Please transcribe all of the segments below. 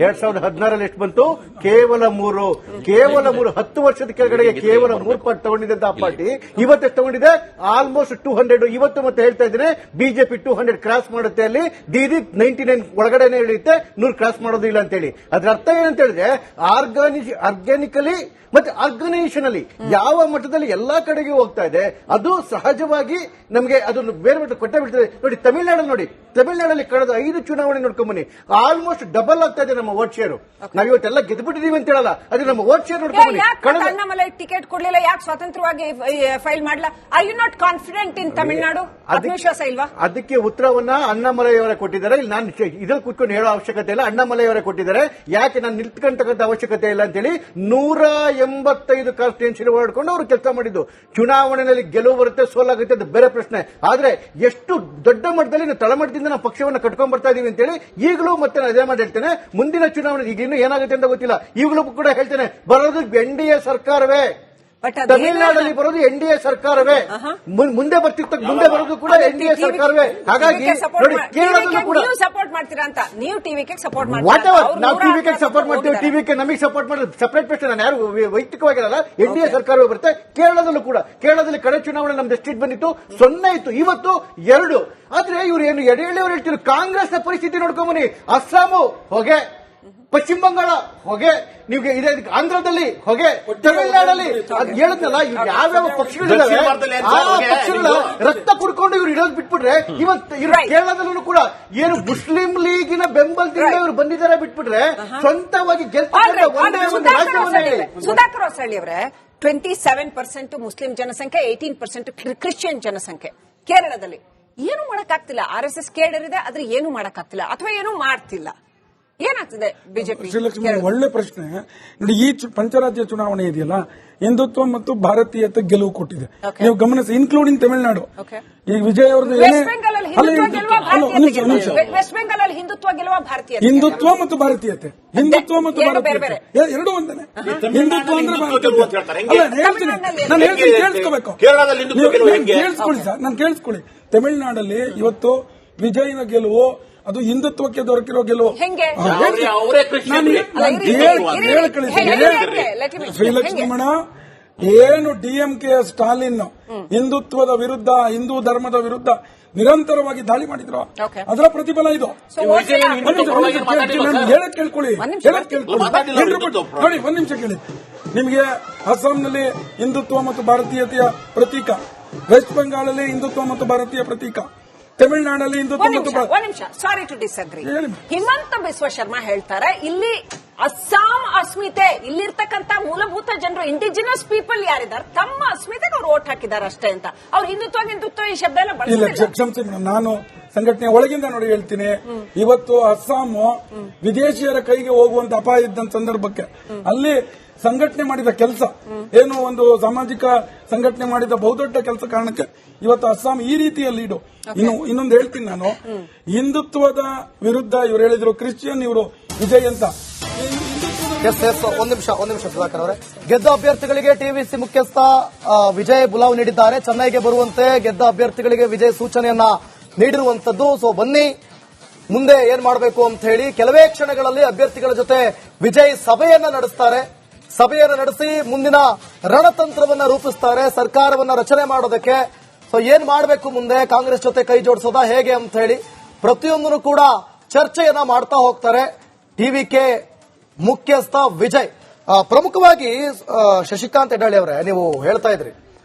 2016 ಎಷ್ಟು ಬಂತು? ಕೇವಲ 3. 10 ವರ್ಷದ ಕೆಳಗಡೆಗೆ ಕೇವಲ 3 ಪಾರ್ಟಿ ತಗೊಂಡಿದ್ದಂತ ಆ ಪಾರ್ಟಿ ಇವತ್ತು ತಗೊಂಡಿದೆ ಆಲ್ಮೋಸ್ಟ್ 200. ಇವತ್ತು ಮತ್ತೆ ಹೇಳ್ತಾ ಇದ್ರೆ ಬಿಜೆಪಿ 200 ಕ್ರಾಸ್ ಮಾಡುತ್ತೆ, ಅಲ್ಲಿ ದೀದಿ 99 ಒಳಗಡೆನೆ ಇಳಿಯುತ್ತೆ, 100 ಕ್ರಾಸ್ ಮಾಡೋದಿಲ್ಲ ಅಂತೇಳಿ. ಅದ್ರ ಅರ್ಥ ಏನಂತ ಹೇಳಿದ್ರೆ ಆರ್ಗ್ಯಾನಿಕಲಿ ಮತ್ತೆ ಆರ್ಗನೈಸೇಷನಲಿ ಯಾವ ಮಟ್ಟದಲ್ಲಿ ಎಲ್ಲಾ ಕಡೆಗೆ ಹೋಗ್ತಾ ಇದೆ, ಅದು ಸಹಜವಾಗಿ ನಮಗೆ ಅದನ್ನು ಬೇರೆ ಮಟ್ಟ ಕೊಟ್ಟೆ ಬಿಡ್ತದೆ. ನೋಡಿ ತಮಿಳುನಾಡಲ್ಲಿ ಕಳೆದ 5 ಚುನಾವಣೆ ನೋಡ್ಕೊಂಬನ್ನಿ, ಆಲ್ಮೋಸ್ಟ್ ಡಬಲ್ ಆಗ್ತಾ ಇದೆ ನಮ್ಮ ವೋಟ್ ಶೇರ್. ನಾವಿವತ್ತೆಲ್ಲ ಗೆದ್ದುಬಿಟ್ಟಿದೀವಿ ಅಂತ ಹೇಳಲ್ಲ, ಅದು ನಮ್ಮ ವೋಟ್ ಶೇರ್ ನೋಡ್ಕೊಂಬನ್ನಿ. ಅಣ್ಣಾಮಲೈ ಟಿಕೆಟ್ ಕೊಡ್ಲಿಲ್ಲ, ಯಾಕೆ ಸ್ವತಂತ್ರವಾಗಿ ಫೈಲ್ ಮಾಡಲ್ಲ? ಆರ್ ಯು ನಾಟ್ ಕಾನ್ಫಿಡೆಂಟ್ ಇನ್ ತಮಿಳುನಾಡು? ಆತ್ಮವಿಶ್ವಾಸ ಇಲ್ವಾ? ಅದಕ್ಕೆ ಉತ್ತರವನ್ನ ಅಣ್ಣಾಮಲೈ ಅವರೇ ಕೊಟ್ಟಿದ್ದಾರೆ. ಇಲ್ಲಿ ನಾನು ಇದ್ರಲ್ಲಿ ಕೂತ್ಕೊಂಡು ಹೇಳೋ ಅವಶ್ಯಕತೆ ಇಲ್ಲ, ಅಣ್ಣಾಮಲೈ ಅವರೇ ಕೊಟ್ಟಿದ್ದಾರೆ. ಯಾಕೆ ನಾನು ನಿಂತ್ಕೊಂತಕ್ಕಂಥ ಅವಶ್ಯಕತೆ ಇಲ್ಲ ಅಂತೇಳಿ 185 ಕಾನ್ಸ್ಟಿಟ್ಯೂನ್ಸಿ ಓಡಿಕೊಂಡು ಅವರು ಕೆಲಸ ಮಾಡಿದ್ದು. ಚುನಾವಣೆಯಲ್ಲಿ ಗೆಲುವು ಬರುತ್ತೆ, ಸೋಲಾಗುತ್ತೆ, ಅದು ಬೇರೆ ಪ್ರಶ್ನೆ. ಆದ್ರೆ ಎಷ್ಟು ದೊಡ್ಡ ಮಟ್ಟದಲ್ಲಿ ನಾವು ತಳಮಟ್ಟದಿಂದ ನಾವು ಪಕ್ಷವನ್ನು ಕಟ್ಕೊಂಡ್ ಬರ್ತಾ ಇದೀವಿ ಅಂತೇಳಿ ಈಗಲೂ ಮತ್ತೆ ನಾನು ಅದೇ ಮಾಡಿ ಹೇಳ್ತೇನೆ. ಮುಂದಿನ ಚುನಾವಣೆ ಈಗ ಇನ್ನೂ ಏನಾಗುತ್ತೆ ಅಂತ ಗೊತ್ತಿಲ್ಲ, ಈಗಲೂ ಕೂಡ ಹೇಳ್ತೇನೆ, ಬರೋದು NDA ಸರ್ಕಾರವೇ. ತಮಿಳುನಾಡಲ್ಲಿ ಬರೋದು NDA ಸರ್ಕಾರವೇ, ಮುಂದೆ ಬರೋದು ಕೂಡ NDA ಸರ್ಕಾರವೇ. ಹಾಗಾಗಿ ನೋಡಿ, ಕೇರಳದಲ್ಲೂ ಕೂಡ ಸಪೋರ್ಟ್ ಮಾಡ್ತೀರಾ ಅಂತ ನೀವು ಟಿವಿಗೆ ಸಪೋರ್ಟ್ ನಾವು ಟಿವಿಗೆ ಸಪೋರ್ಟ್ ಮಾಡ್ತೀವಿ, ಟಿವಿಗೆ ನಮಗೆ ಸಪೋರ್ಟ್ ಮಾಡೋದು ಸಪರೇಟ್ ಪ್ರಶ್ನೆ. ನಾನು ಯಾರು ವೈಯಕ್ತಿಕವಾಗಿರಲ್ಲ, NDA ಸರ್ಕಾರವೇ ಬರುತ್ತೆ. ಕೇರಳದಲ್ಲೂ ಕೂಡ, ಕೇರಳದಲ್ಲಿ ಕಡೆ ಚುನಾವಣೆ ನಮ್ದು ಎಷ್ಟಿಟ್ ಬಂದಿತ್ತು? 0 ಇತ್ತು, ಇವತ್ತು 2. ಆದ್ರೆ ಇವರು ಏನು ಎಡೆಯವರು ಹೇಳ್ತಿದ್ರು, ಕಾಂಗ್ರೆಸ್ನ ಪರಿಸ್ಥಿತಿ ನೋಡ್ಕೊಂಬನಿ. ಅಸ್ಸಾಮು ಹೊಗೆ, ಪಶ್ಚಿಮ ಬಂಗಾಳ ಹೊಗೆ, ನಿಮ್ಗೆ ಇದೆ ಆಂಧ್ರದಲ್ಲಿ ಹೊಗೆ, ತಮಿಳುನಾಡಲ್ಲಿ ಹೇಳಿದ್ನಲ್ಲ, ಯಾವ್ಯಾವ ಪಕ್ಷಗಳಿದಾವೆ ಆ ಪಕ್ಷಗಳ ರಕ್ತ ಕುಡ್ಕೊಂಡು ಇವ್ರು ಇರೋದು ಬಿಟ್ಬಿಟ್ರೆ, ಇವತ್ತು ಕೇರಳದಲ್ಲೂ ಕೂಡ ಏನು ಮುಸ್ಲಿಂ ಲೀಗಿನ ಬೆಂಬಲದಿಂದ ಇವರು ಬಂದಿದ್ದಾರೆ ಬಿಟ್ಬಿಟ್ರೆ, ಸ್ವಂತವಾಗಿ ಸುಧಾಕರ್ ಹೊಸಳ್ಳಿ ಅವರೇ, 27% ಮುಸ್ಲಿಂ ಜನಸಂಖ್ಯೆ, 18% ಕ್ರಿಶ್ಚಿಯನ್ ಜನಸಂಖ್ಯೆ ಕೇರಳದಲ್ಲಿ. ಏನು ಮಾಡಕ್ಕಾಗ್ತಿಲ್ಲ. RSS ಕೇಡರ್ ಇದೆ, ಆದ್ರೆ ಏನು ಮಾಡಕ್ಕಾಗ್ತಿಲ್ಲ ಅಥವಾ ಏನು ಮಾಡ್ತಿಲ್ಲ. ಏನಾಗ್ತದೆ ಬಿಜೆಪಿ? ಶ್ರೀಲಕ್ಷ್ಮಿ, ಒಳ್ಳೆ ಪ್ರಶ್ನೆ. ನೋಡಿ, ಈ ಪಂಚರಾಜ್ಯ ಚುನಾವಣೆ ಇದೆಯಲ್ಲ, ಹಿಂದುತ್ವ ಮತ್ತು ಭಾರತೀಯತೆ ಗೆಲುವು ಕೊಟ್ಟಿದೆ. ನೀವು ಗಮನಿಸಿ, ಇನ್ಕ್ಲೂಡಿಂಗ್ ತಮಿಳುನಾಡು. ಈಗ ವಿಜಯ್ ಅವ್ರದ್ದು ವೆಸ್ಟ್ ಬೆಂಗಾಲ್ ಹಿಂದುತ್ವ ಗೆಲುವ ಭಾರತೀಯತೆ, ಹಿಂದುತ್ವ ಮತ್ತು ಭಾರತೀಯತೆ, ಹಿಂದುತ್ವ ಮತ್ತು ಭಾರತೀಯತೆ ಎರಡು ಒಂದೇನೆ. ಹಿಂದುತ್ವ ಅಂದ್ರೆ ನಾನು ಹೇಳ್ತೀನಿ, ಕೇಳಿಸ್ಕೋಬೇಕು, ಕೇಳಿಸ್ಕೊಳ್ಳಿ ಸರ್, ನಾನು ಕೇಳಿಸ್ಕೊಳ್ಳಿ. ತಮಿಳುನಾಡಲ್ಲಿ ಇವತ್ತು ವಿಜಯ್ನ ಗೆಲುವು ಅದು ಹಿಂದುತ್ವಕ್ಕೆ ದೊರಕಿರೋ ಗೆಲುವು. ಶ್ರೀಲಕ್ಷ್ಮಣ, ಏನು DMK ಸ್ಟಾಲಿನ್ ಹಿಂದುತ್ವದ ವಿರುದ್ಧ, ಹಿಂದೂ ಧರ್ಮದ ವಿರುದ್ಧ ನಿರಂತರವಾಗಿ ದಾಳಿ ಮಾಡಿದ್ರು, ಅದರ ಪ್ರತಿಫಲ ಇದು. ಹೇಳಕ್ ಕೇಳ್ಕೊಳ್ಳಿ ನೋಡಿ, 1 ನಿಮಿಷ ಕೇಳಿ. ನಿಮಗೆ ಅಸ್ಸಾಂನಲ್ಲಿ ಹಿಂದುತ್ವ ಮತ್ತು ಭಾರತೀಯತೆಯ ಪ್ರತೀಕ, ವೆಸ್ಟ್ ಬೆಂಗಾಳಲ್ಲಿ ಹಿಂದುತ್ವ ಮತ್ತು ಭಾರತೀಯ ಪ್ರತೀಕ, ತಮಿಳುನಾಡಲ್ಲಿ ಹಿಂದುತ್ವ ಮತ್ತು sorry to disagree. Himanta Biswa Sarma ಹೇಳ್ತಾರೆ, ಇಲ್ಲಿ ಅಸ್ಸಾಂ ಅಸ್ಮಿತೆ, ಇಲ್ಲಿರ್ತಕ್ಕಂಥ ಮೂಲಭೂತ ಜನರು, ಇಂಡಿಜಿನಸ್ ಪೀಪಲ್ ಯಾರಿದ್ದಾರೆ, ತಮ್ಮ ಅಸ್ಮಿತೆಗೆ ಅವ್ರು ಓಟ್ ಹಾಕಿದ್ದಾರೆ ಅಷ್ಟೇ ಅಂತ. ಅವ್ರು ಹಿಂದುತ್ವ ಈ ಶಬ್ದ ಎಲ್ಲ ಬಳಸಿಲ್ಲ. ನಾನು ಸಂಘಟನೆ ಒಳಗಿಂದ ನೋಡಿ ಹೇಳ್ತೀನಿ, ಇವತ್ತು ಅಸ್ಸಾಂ ವಿದೇಶಿಯರ ಕೈಗೆ ಹೋಗುವಂತ ಅಪಾಯ ಇದ್ದಂತ ಸಂದರ್ಭಕ್ಕೆ ಅಲ್ಲಿ ಸಂಘಟನೆ ಮಾಡಿದ ಕೆಲಸ ಏನು, ಒಂದು ಸಾಮಾಜಿಕ ಸಂಘಟನೆ ಮಾಡಿದ ಬಹುದೊಡ್ಡ ಕೆಲಸ ಕಾರಣಕ್ಕೆ ಇವತ್ತು ಅಸ್ಸಾಂ ಈ ರೀತಿಯಲ್ಲಿ ಲೀಡು. ಇನ್ನೊಂದು ಹೇಳ್ತೀನಿ ನಾನು, ಹಿಂದುತ್ವದ ವಿರುದ್ಧ ಇವರು ಹೇಳಿದ್ರು ಕ್ರಿಶ್ಚಿಯನ್, ಇವರು ವಿಜಯ್ ಅಂತ. ಒಂದು ನಿಮಿಷ ಸುಧಾಕರ್ ಅವರೇ, ಗೆದ್ದ ಅಭ್ಯರ್ಥಿಗಳಿಗೆ ಟಿವಿಸಿ ಮುಖ್ಯಸ್ಥ ವಿಜಯ್ ಬುಲಾವ್ ನೀಡಿದ್ದಾರೆ. ಚೆನ್ನೈಗೆ ಬರುವಂತೆ ಗೆದ್ದ ಅಭ್ಯರ್ಥಿಗಳಿಗೆ ವಿಜಯ್ ಸೂಚನೆಯನ್ನ ನೀಡಿರುವಂತದ್ದು. ಸೊ ಬನ್ನಿ, ಮುಂದೆ ಏನ್ ಮಾಡಬೇಕು ಅಂತ ಹೇಳಿ ಕೆಲವೇ ಕ್ಷಣಗಳಲ್ಲಿ ಅಭ್ಯರ್ಥಿಗಳ ಜೊತೆ ವಿಜಯ್ ಸಭೆಯನ್ನ ನಡೆಸ್ತಾರೆ. ಸಭೆಯನ್ನು ನಡೆಸಿ ಮುಂದಿನ ರಣತಂತ್ರವನ್ನ ರೂಪಿಸ್ತಾರೆ, ಸರ್ಕಾರವನ್ನ ರಚನೆ ಮಾಡೋದಕ್ಕೆ. ಸೊ ಏನ್ ಮಾಡಬೇಕು ಮುಂದೆ, ಕಾಂಗ್ರೆಸ್ ಜೊತೆ ಕೈ ಜೋಡಿಸೋದಾ ಹೇಗೆ ಅಂತ ಹೇಳಿ ಪ್ರತಿಯೊಂದನ್ನು ಕೂಡ ಚರ್ಚೆಯನ್ನ ಮಾಡ್ತಾ ಹೋಗ್ತಾರೆ ಟಿವಿಕೆ ಮುಖ್ಯಸ್ಥ ವಿಜಯ್. ಪ್ರಮುಖವಾಗಿ ಶಶಿಕಾಂತ್ ಹೆಡಾಳಿ ಅವರೇ, ನೀವು ಹೇಳ್ತಾ ಇದ್ರಿ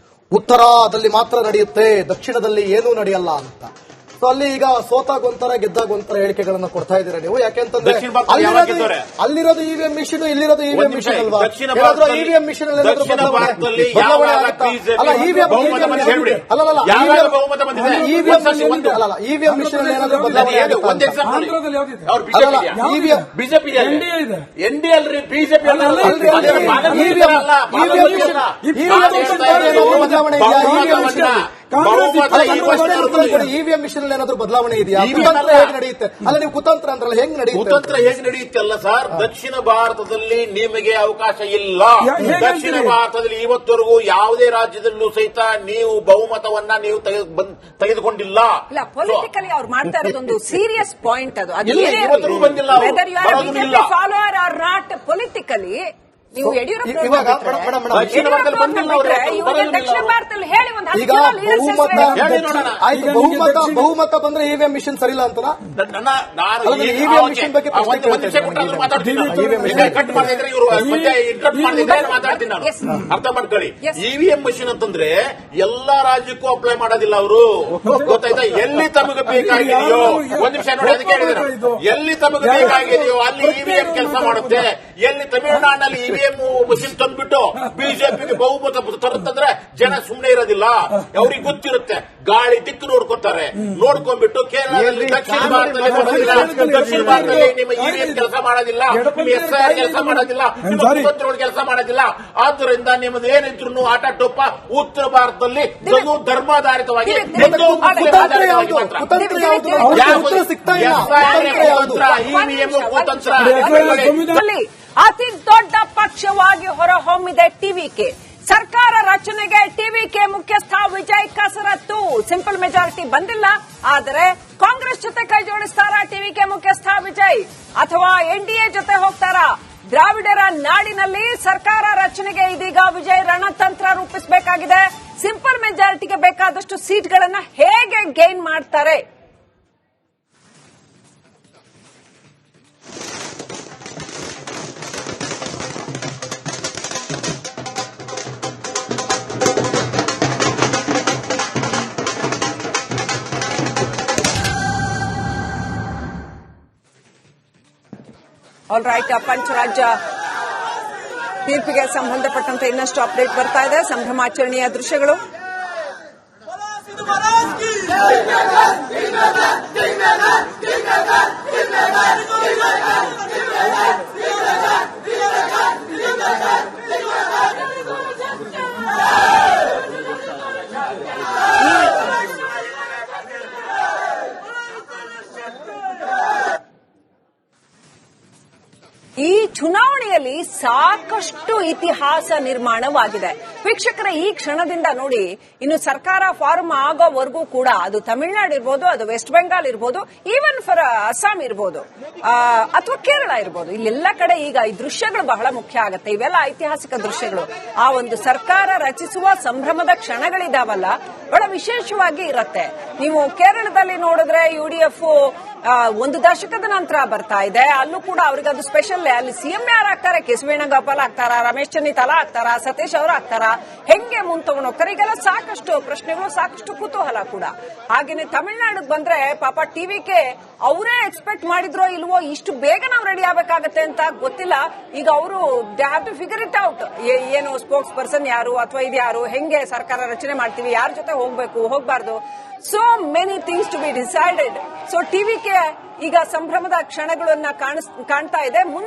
ಉತ್ತರದಲ್ಲಿ ಮಾತ್ರ ನಡೆಯುತ್ತೆ, ದಕ್ಷಿಣದಲ್ಲಿ ಏನೂ ನಡೆಯಲ್ಲ ಅಂತ. ಸೊ ಅಲ್ಲಿ ಈಗ ಸೋತಾಗ ಒಂಥರ ಗೆದ್ದಾಗ ಒಂಥರ ಹೇಳಿಕೆಗಳನ್ನ ಕೊಡ್ತಾ ಇದ್ದೀರಾ ನೀವು. ಯಾಕೆಂತಂದ್ರೆ ಅಲ್ಲಿರೋದು ಇವಿಎಂ ಮಿಷನ್, ಇಲ್ಲಿರೋದು ಇವಿಎಂ ಮಿಷನ್ ಅಲ್ವಾ? ಏನಾದ್ರೂ ಇವಿಎಂ ಮಿಷನ್ ಬದಲಾವಣೆ ಆಗುತ್ತಾ? ಅಲ್ಲ, ಇವಿಎಂ ಮಿಷನ್ ಏನಾದ್ರೂ ಬದಲಾವಣೆ ಇವಿಎಂ ಮಿಷನ್ ಏನಾದ್ರು ಬದಲಾವಣೆ ಇದೆಯಾ? ಕುತಂತ್ರ ಹೇಗೆ ನಡೆಯುತ್ತೆ? ಅಲ್ಲ, ನೀವು ಕುತಂತ್ರ ಅಂದ್ರಲ್ಲ, ಹೆಂಗ್ ನಡೆಯುತ್ತೆ? ಕುತಂತ್ರ ಹೇಗೆ ನಡೆಯುತ್ತಲ್ಲ ಸರ್, ದಕ್ಷಿಣ ಭಾರತದಲ್ಲಿ ನಿಮಗೆ ಅವಕಾಶ ಇಲ್ಲ. ದಕ್ಷಿಣ ಭಾರತದಲ್ಲಿ ಇವತ್ತವರೆಗೂ ಯಾವುದೇ ರಾಜ್ಯದಲ್ಲೂ ಸಹಿತ ನೀವು ಬಹುಮತವನ್ನ ನೀವು ತೆಗೆದುಕೊಂಡಿಲ್ಲ. ಇಲ್ಲ, ಪೊಲಿಟಿಕಲಿ ಅವ್ರು ಮಾಡ್ತಾ ಇರೋದೊಂದು ಸೀರಿಯಸ್ ಪಾಯಿಂಟ್. ಅದು ಇವತ್ತರೆಗೂ ಬಂದಿಲ್ಲ. Whether you are BJP follower or not, politically ನೀವು ಯಡಿಯೂರಪ್ಪ ದಕ್ಷಿಣ ಭಾರತದಲ್ಲಿ ಹೇಳಿ ಒಂದು ಈಗ ಬಹುಮತ ಬಂದ್ರೆ ಇವಿಎಂ ಮಿಷನ್ ಸರಿಲ್ಲ ಅಂತ ಇವಿಎಂ ಮಿಷನ್ ಬಗ್ಗೆ ಕಟ್ ಮಾಡಿದ್ರೆ ಇವರು ಕಟ್ ಮಾಡಿದ್ರೆ ಮಾತಾಡ್ತೀನಿ ನಾನು. ಅರ್ಥ ಮಾಡ್ಕೊಳ್ಳಿ, ಇವಿಎಂ ಮಿಷನ್ ಅಂತಂದ್ರೆ ಎಲ್ಲಾ ರಾಜ್ಯಕ್ಕೂ ಅಪ್ಲೈ ಮಾಡೋದಿಲ್ಲ ಅವರು, ಗೊತ್ತಾಯ್ತಾ? ಎಲ್ಲಿ ತಮಗೆ ಬೇಕಾಗಿದೆಯೋ, ಒಂದ್ ನಿಮಿಷ ನೋಡಿ, ಅದಕ್ಕೆ ಹೇಳಿದ್ರು, ಎಲ್ಲಿ ತಮಗೆ ಬೇಕಾಗಿದೆಯೋ ಅಲ್ಲಿ ಇವಿಎಂ ಕೆಲಸ ಮಾಡುತ್ತೆ. ಎಲ್ಲಿ ತಮಿಳುನಾಡಿನಲ್ಲಿ ಇವಿಎಂ ಮಷಿನ್ ತಂದ್ಬಿಟ್ಟು ಬಿಜೆಪಿಗೆ ಬಹುಮತ ತರುತ್ತಂದ್ರೆ ಜನ ಸುಮ್ಮನೆ ಇರೋದಿಲ್ಲ. ಅವ್ರಿಗೆ ಗೊತ್ತಿರುತ್ತೆ, ಗಾಳಿ ದಿಕ್ಕು ನೋಡ್ಕೊತಾರೆ. ನೋಡ್ಕೊಂಡ್ಬಿಟ್ಟು ಕೇರಳದಲ್ಲಿ, ದಕ್ಷಿಣ ಭಾರತದಲ್ಲಿ ದಕ್ಷಿಣ ಭಾರತದಲ್ಲಿ ನಿಮ್ಮ ಇವಿಎಂ ಕೆಲಸ ಮಾಡೋದಿಲ್ಲ, ನಿಮ್ಮ ಎಸ್ಐಆರ್ ಕೆಲಸ ಮಾಡೋದಿಲ್ಲ, ನಿಮ್ಮ ಕುತಂತ್ರಗಳು ಕೆಲಸ ಮಾಡೋದಿಲ್ಲ. ಆದ್ದರಿಂದ ನಿಮ್ಮದು ಏನಿದ್ರು ಆಟ ಟೋಪ ಉತ್ತರ ಭಾರತದಲ್ಲಿ ಧರ್ಮಾಧಾರಿತವಾಗಿ ಅತಿ ದೊಡ್ಡ ಪಕ್ಷವಾಗಿ ಹೊರಹೊಮ್ಮಿದೆ ಟಿವಿಕೆ. ಸರ್ಕಾರ ರಚನೆಗೆ ಟಿವಿಕೆ ಮುಖ್ಯಸ್ಥ ವಿಜಯ್ ಕಸರತ್ತು. ಸಿಂಪಲ್ ಮೆಜಾರಿಟಿ ಬಂದಿಲ್ಲ, ಆದರೆ ಕಾಂಗ್ರೆಸ್ ಜೊತೆ ಕೈ ಜೋಡಿಸ್ತಾರಾ ಟಿವಿಕೆ ಮುಖ್ಯಸ್ಥ ವಿಜಯ್, ಅಥವಾ ಎನ್ಡಿಎ ಜೊತೆ ಹೋಗ್ತಾರಾ? ದ್ರಾವಿಡರ ನಾಡಿನಲ್ಲಿ ಸರ್ಕಾರ ರಚನೆಗೆ ಇದೀಗ ವಿಜಯ್ ರಣತಂತ್ರ ರೂಪಿಸಬೇಕಾಗಿದೆ. ಸಿಂಪಲ್ ಮೆಜಾರಿಟಿಗೆ ಬೇಕಾದಷ್ಟು ಸೀಟ್ಗಳನ್ನ ಹೇಗೆ ಗೇನ್ ಮಾಡ್ತಾರೆ? ಆಲ್ ರೈಟ್, ಪಂಚರಾಜ್ಯ ತೀರ್ಪಿಗೆ ಸಂಬಂಧಪಟ್ಟಂತೆ ಇನ್ನಷ್ಟು ಅಪ್ಡೇಟ್ ಬರ್ತಾ ಇದೆ. ಸಂಭ್ರಮಾಚರಣೆಯ ದೃಶ್ಯಗಳು. ಈ ಚುನಾವಣೆಯಲ್ಲಿ ಸಾಕಷ್ಟು ಇತಿಹಾಸ ನಿರ್ಮಾಣವಾಗಿದೆ. ವೀಕ್ಷಕರ, ಈ ಕ್ಷಣದಿಂದ ನೋಡಿ, ಇನ್ನು ಸರ್ಕಾರ ಫಾರ್ಮ್ ಆಗೋವರೆಗೂ ಕೂಡ ಅದು ತಮಿಳುನಾಡು ಇರ್ಬೋದು, ಅದು ವೆಸ್ಟ್ ಬೆಂಗಾಲ್ ಇರ್ಬೋದು, ಈವನ್ ಫಾರ್ ಅಸ್ಸಾಂ ಇರ್ಬೋದು, ಅಥವಾ ಕೇರಳ ಇರ್ಬೋದು, ಇಲ್ಲೆಲ್ಲ ಕಡೆ ಈಗ ಈ ದೃಶ್ಯಗಳು ಬಹಳ ಮುಖ್ಯ ಆಗುತ್ತೆ. ಇವೆಲ್ಲ ಐತಿಹಾಸಿಕ ದೃಶ್ಯಗಳು. ಆ ಒಂದು ಸರ್ಕಾರ ರಚಿಸುವ ಸಂಭ್ರಮದ ಕ್ಷಣಗಳಿದಾವಲ್ಲ, ಬಹಳ ವಿಶೇಷವಾಗಿ ಇರುತ್ತೆ. ನೀವು ಕೇರಳದಲ್ಲಿ ನೋಡಿದ್ರೆ ಯುಡಿಎಫ್ ಒಂದು ದಶಕದ ನಂತರ ಬರ್ತಾ ಇದೆ. ಅಲ್ಲೂ ಕೂಡ ಅವ್ರಿಗೆ ಅದು ಸ್ಪೆಷಲ್. ಅಲ್ಲಿ ಸಿಎಂ ಯಾರು ಆಗ್ತಾರೆ? ಕೆ ಸಿ ವೇಣುಗೋಪಾಲ್ ಆಗ್ತಾರ, ರಮೇಶ್ ಚೆನ್ನಿತಾಲಾ ಆಗ್ತಾರ, ಸತೀಶ್ ಅವರು ಆಗ್ತಾರ, ಹೆಂಗೆ ಮುಂತವನು ಹೋಗ್ತಾರೆ? ಈಗೆಲ್ಲ ಸಾಕಷ್ಟು ಪ್ರಶ್ನೆಗಳು, ಸಾಕಷ್ಟು ಕುತೂಹಲ ಕೂಡ. ಹಾಗೇನೆ ತಮಿಳುನಾಡಿಗೆ ಬಂದ್ರೆ ಪಾಪ ಟಿವಿಕೆ ಅವರೇ ಎಕ್ಸ್ಪೆಕ್ಟ್ ಮಾಡಿದ್ರೋ ಇಲ್ವೋ, ಇಷ್ಟು ಬೇಗ ನಾವು ರೆಡಿ ಆಗಬೇಕಾಗತ್ತೆ ಅಂತ ಗೊತ್ತಿಲ್ಲ. ಈಗ ಅವರು they have to figure it out. ಏನು ಸ್ಪೋಕ್ಸ್ ಪರ್ಸನ್ ಯಾರು, ಅಥವಾ ಇದ್ಯಾರು, ಹೆಂಗೆ ಸರ್ಕಾರ ರಚನೆ ಮಾಡ್ತೀವಿ, ಯಾರ ಜೊತೆ ಹೋಗ್ಬೇಕು, ಹೋಗ್ಬಾರ್ದು, so many things to be decided. So TVK ಈಗ ಸಂಭ್ರಮದ ಕ್ಷಣಗಳನ್ನ ಕಾಣ್ತಾ ಇದೆ.